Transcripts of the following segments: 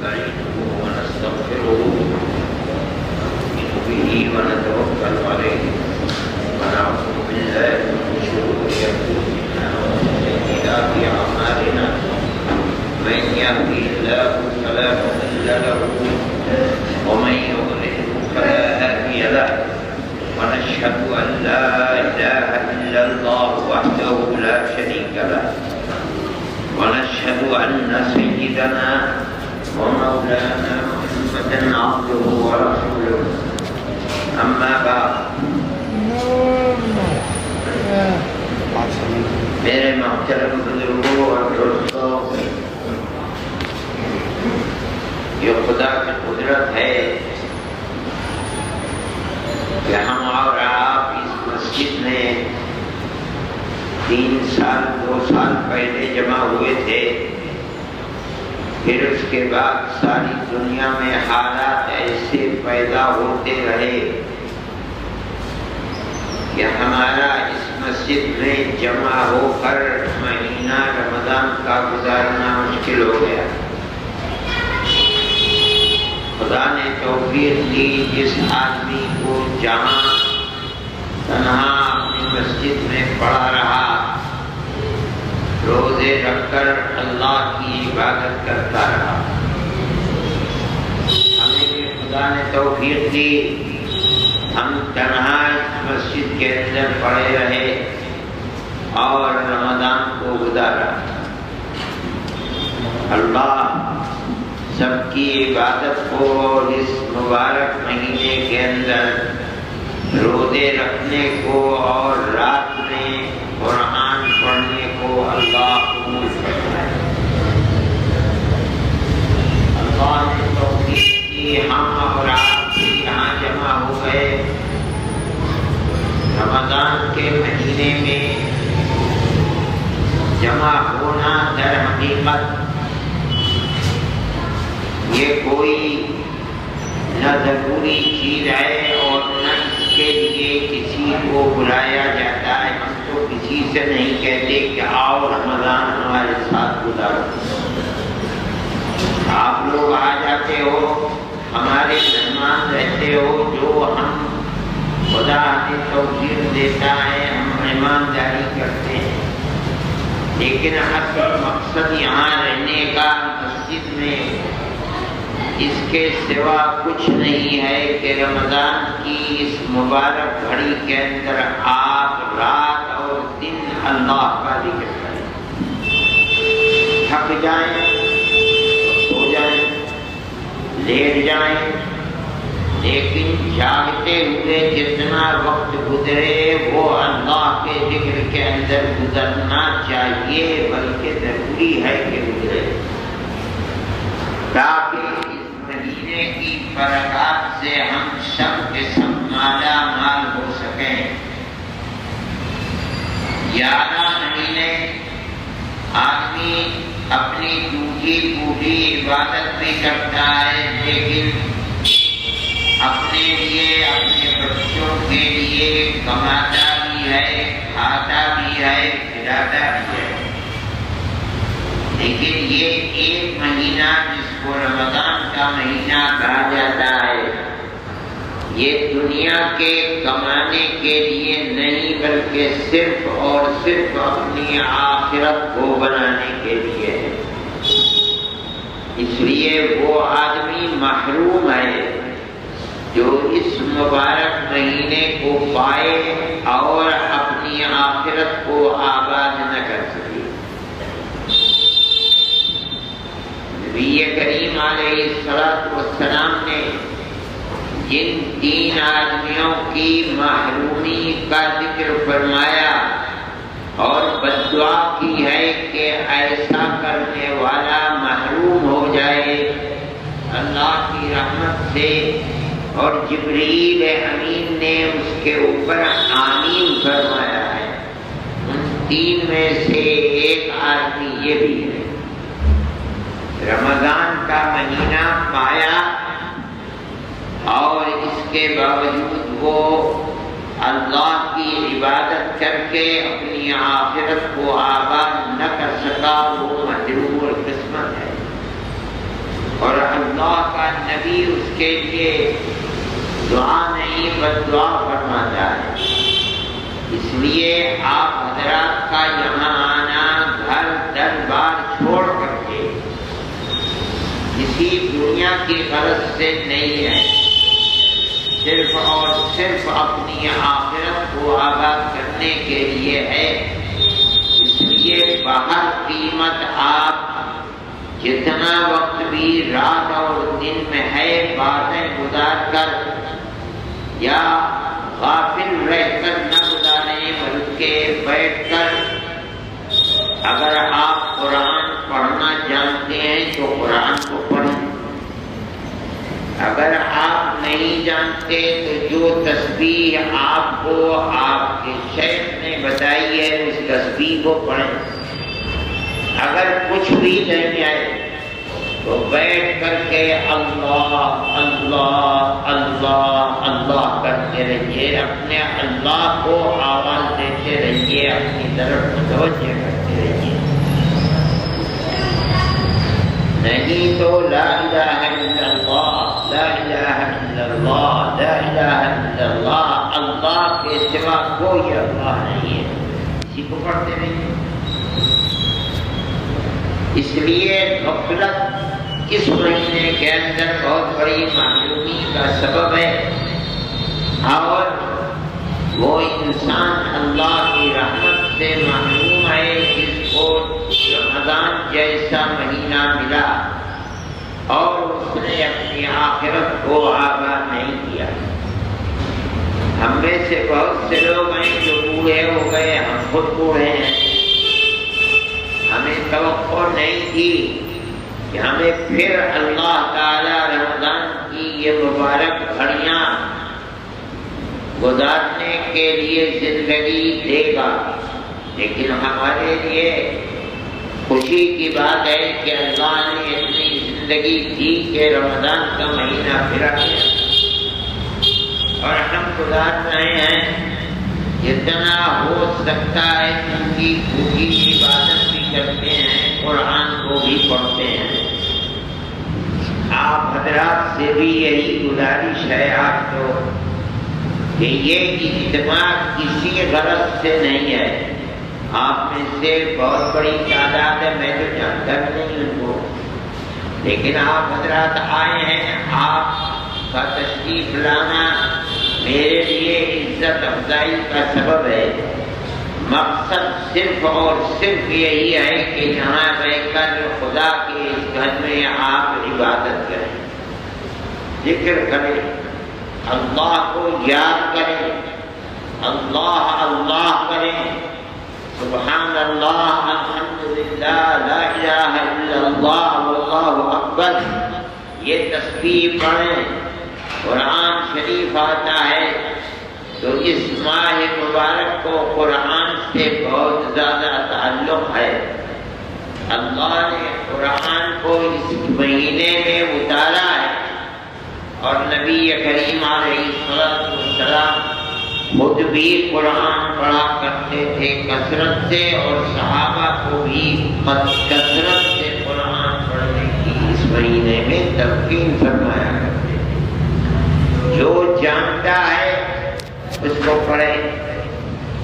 ونستعينه ونستغفره ونؤمن به ونتوكل عليه ونعوذ بالله من شرور أنفسنا ومن سيئات أعمالنا من يهده الله فلا مضل له ومن يضلل فلا هادي له ونشهد أن لا إله إلا الله وحده لا شريك له ونشهد أن سيدنا ومولانا محمدا عبده ورسوله أما بعد میرے محترم بزرگوں اور دوستوں، یہ خدا کی قدرت ہے کہ ہم اور آپ اس مسجد میں 3 سال 2 سال پہلے جمع ہوئے تھے، پھر اس کے بعد ساری دنیا میں حالات ایسے پیدا ہوتے رہے کہ ہمارا اس مسجد میں جمع ہو کر مہینہ رمضان کا گزارنا مشکل ہو گیا۔ خدا نے توفیق دی، جس آدمی کو جہاں تنہا اپنی مسجد میں پڑا رہا، روزے رکھ کر اللہ کی عبادت کرتا رہا۔ ہمیں بھی خدا نے توفیق دی، ہم تنہا اس مسجد کے اندر پڑے رہے اور رمضان کو گزارا۔ اللہ سب کی عبادت کو اس مبارک مہینے کے اندر روزے رکھنے کو اور رات میں قرآن پڑھنے کو اللہ قبول فرمائے۔ اللہ نے توفیق دی، ہم اور آپ بھی یہاں جمع ہو گئے۔ رمضان کے مہینے میں جمع ہونا در حقیقت یہ کوئی نہ ضروری چیز ہے اور نہ اس کے لیے کسی کو بلایا جاتا ہے۔ ہم تو کسی سے نہیں کہتے کہ آؤ رمضان ہمارے ساتھ گزارو۔ آپ لوگ آ جاتے ہو، ہمارے مہمان رہتے ہو، جو ہم خدا نے توفیق دیتا ہے ہم مہمانداری کرتے ہیں، لیکن اصل مقصد یہاں رہنے کا مسجد میں اس کے سوا کچھ نہیں ہے کہ رمضان کی اس مبارک گھڑی کے اندر آپ رات اور دن اللہ کا ذکر کریں۔ تھک جائیں تو سو جائیں، لیٹ جائیں، لیکن جاگتے ہوئے جتنا وقت گزرے وہ اللہ کے ذکر کے اندر گزرنا چاہیے، بلکہ ضروری ہے کہ گزرے، تاکہ کی برکات سے ہم سب کے سب مالا مال ہو سکیں۔ 11 مہینے آدمی اپنی ٹوٹی پھوٹی عبادت بھی کرتا ہے، لیکن اپنے لیے اپنے بچوں کے لیے کماتا بھی ہے، کھاتا بھی ہے، کھلاتا بھی ہے۔ لیکن یہ ایک مہینہ جس کو رمضان کا مہینہ کہا جاتا ہے، یہ دنیا کے کمانے کے لیے نہیں بلکہ صرف اور صرف اپنی آخرت کو بنانے کے لیے ہے۔ اس لیے وہ آدمی محروم ہے جو اس مبارک مہینے کو پائے اور اپنی آخرت کو آباد نہ کر سکے۔ نبی کریم علیہ السلام نے جن 3 آدمیوں کی محرومی کا ذکر فرمایا اور بد دعا کی ہے کہ ایسا کرنے والا محروم ہو جائے اللہ کی رحمت سے، اور جبریل امین نے اس کے اوپر آمین فرمایا ہے۔ ان 3 میں سے ایک آدمی یہ بھی ہے۔ رمضان کا مہینہ پایا اور اس کے باوجود وہ اللہ کی عبادت کر کے اپنی آخرت کو آباد نہ کر سکا، وہ محروم القسمت ہے۔ اور نبی اس کے لیے دعا نہیں بد دعا فرماتا ہے۔ اس لیے آپ حضرات کا یہاں آنا گھر در بار چھوڑ کر کے کسی دنیا کی غرض سے نہیں ہے، صرف اور صرف اپنی آخرت کو آباد کرنے کے لیے ہے۔ اس لیے باہر قیمت آپ جتنا وقت بھی رات اور دن میں ہے باتیں گزار کر یا غافل رہ کر نہ گزاریں، بلکہ بیٹھ کر اگر آپ قرآن پڑھنا جانتے ہیں تو قرآن کو پڑھیں، اگر آپ نہیں جانتے تو جو تسبیح آپ کو آپ کے شیخ نے بتائی ہے اس تسبیح کو پڑھیں۔ اگر کچھ بھی نہیں آئے تو بیٹھ کر کے اللہ اللہ اللہ اللہ کرتے رہیے، اپنے اللہ کو آواز دیتے رہیے، اپنی طرف متوجہ کرتے رہیے، نہیں تو لا الہ الا اللہ لا الہ الا اللہ لا الہ الا اللہ، اللہ کے سوا کوئی اللہ نہیں ہے، اسی کو پڑھتے رہیے۔ اس لیے غفلت اس مہینے کے اندر بہت بڑی معلومی کا سبب ہے، اور وہ انسان اللہ کی رحمت سے محروم ہے جس کو رمضان جیسا مہینہ ملا اور اس نے اپنی آخرت کو آباد نہیں کیا۔ ہم میں سے بہت سے لوگ ہیں جو بوڑھے ہو گئے، ہم خود بوڑھے ہیں، ہمیں توقع نہیں تھی کہ ہمیں پھر اللہ تعالی رمضان کی یہ مبارک گھڑیاں گزارنے کے لیے زندگی دے گا، لیکن ہمارے لیے خوشی کی بات ہے کہ اللہ نے اتنی زندگی دی کہ رمضان کا مہینہ پھر آ گیا، اور ہم گزار رہے ہیں جتنا ہو سکتا ہے، ان کی خوشی کی عبادت بھی کرتے ہیں، قرآن کو بھی پڑھتے ہیں۔ آپ حضرات سے بھی یہی گزارش ہے آپ کو کہ یہ اجتماع کسی غرض سے نہیں ہے، آپ میں سے بہت بڑی تعداد ہے، میں تو جانتا نہیں ان کو، لیکن آپ حضرات آئے ہیں، آپ کا تشریف لانا میرے لیے عزت افزائی کا سبب ہے۔ مقصد صرف اور صرف یہی ہے کہ یہاں رہ کر خدا کے اس گھر میں آپ عبادت کریں، ذکر کریں، اللہ کو یاد کریں، اللہ اللہ کریں، سبحان اللہ الحمدللہ لا الہ الا اللہ واللہ اکبر، یہ تسبیح پڑھیں۔ قرآن شریف آتا ہے تو اس ماہ مبارک کو قرآن سے بہت زیادہ تعلق ہے، اللہ نے قرآن کو اس مہینے میں اتارا ہے، اور نبی کریم علیہ السلام خود بھی قرآن پڑھا کرتے تھے کثرت سے، اور صحابہ کو بھی کثرت سے قرآن پڑھنے کی اس مہینے میں تلقین فرمایا کرتے تھے۔ جو جانتا ہے اس کو پڑھے،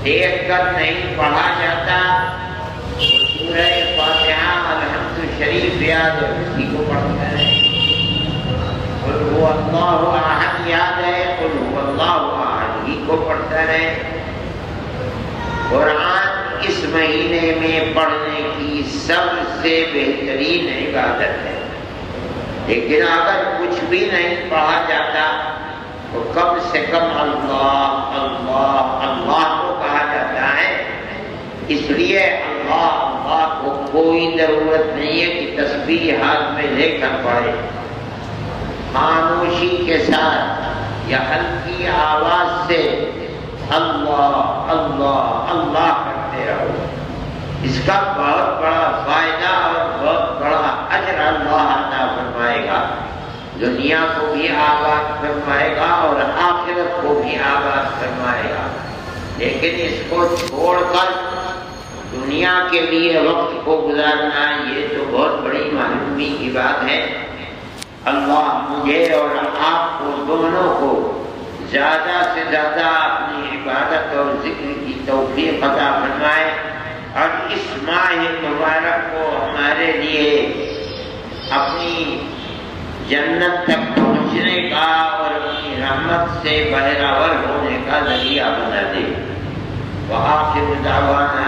دیکھ کر نہیں پڑھا جاتا، سورہ فاتحہ الحمد شریف یاد ہے اسی کو پڑھتا ہے، قل هو اللہ احد یاد ہے قل هو اللہ احد ہی کو پڑھتا رہے۔ قرآن اس مہینے میں پڑھنے کی سب سے بہترین عبادت ہے، لیکن اگر کچھ بھی نہیں پڑھا جاتا تو کم سے کم اللہ اللہ اللہ کو کہا جاتا ہے۔ اس لیے اللہ اللہ کو کوئی ضرورت نہیں ہے کہ تسبیح ہاتھ میں لے کر پڑھے، خاموشی کے ساتھ یا ہلکی آواز سے اللہ اللہ اللہ کرتے رہو، اس کا بہت بڑا فائدہ اور بہت بڑا اجر اللہ عطا فرمائے گا، دنیا کو بھی آباد فرمائے گا اور آخرت کو بھی آباد فرمائے گا۔ لیکن اس کو چھوڑ کر دنیا کے لیے وقت کو گزارنا یہ تو بہت بڑی معلومی کی بات ہے۔ اللہ مجھے اور آپ کو دونوں کو زیادہ سے زیادہ اپنی عبادت اور ذکر کی توفیق عطا فرمائے، اور اس ماہ مبارک کو ہمارے لیے اپنی جنت تک پہنچنے کا اور اپنی رحمت سے بہراور ہونے کا ذریعہ بنا دے۔ وآخر دعوانا